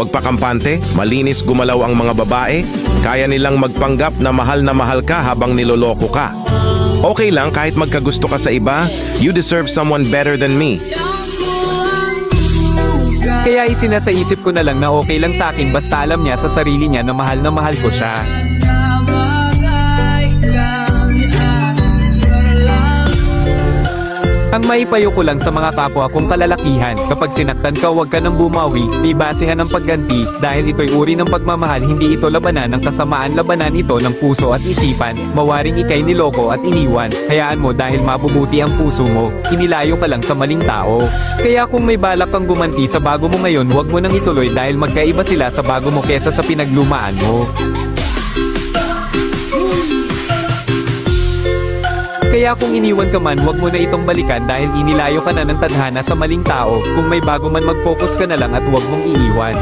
Huwag pa kampante, malinis gumalaw ang mga babae. Kaya nilang magpanggap na mahal ka habang niloloko ka. Okay lang kahit magkagusto ka sa iba, you deserve someone better than me. Kaya isinasaisip ko na lang na okay lang sa akin basta alam niya sa sarili niya na mahal ko siya. Ang maipayo ko lang sa mga kapwa kong kalalakihan, kapag sinaktan ka huwag ka nang bumawi, may basehan ng pagganti, dahil ito'y uri ng pagmamahal, hindi ito labanan ng kasamaan, labanan ito ng puso at isipan. Mawaring ikay niloko at iniwan, hayaan mo dahil mabubuti ang puso mo, inilayo ka lang sa maling tao. Kaya kung may balak kang gumanti sa bago mo ngayon, huwag mo nang ituloy dahil magkaiba sila sa bago mo kesa sa pinaglumaan mo. Kaya kung iniwan ka man, huwag mo na itong balikan dahil inilayo ka na ng tadhana sa maling tao. Kung may bago man, mag-focus ka na lang at huwag mong iiwan.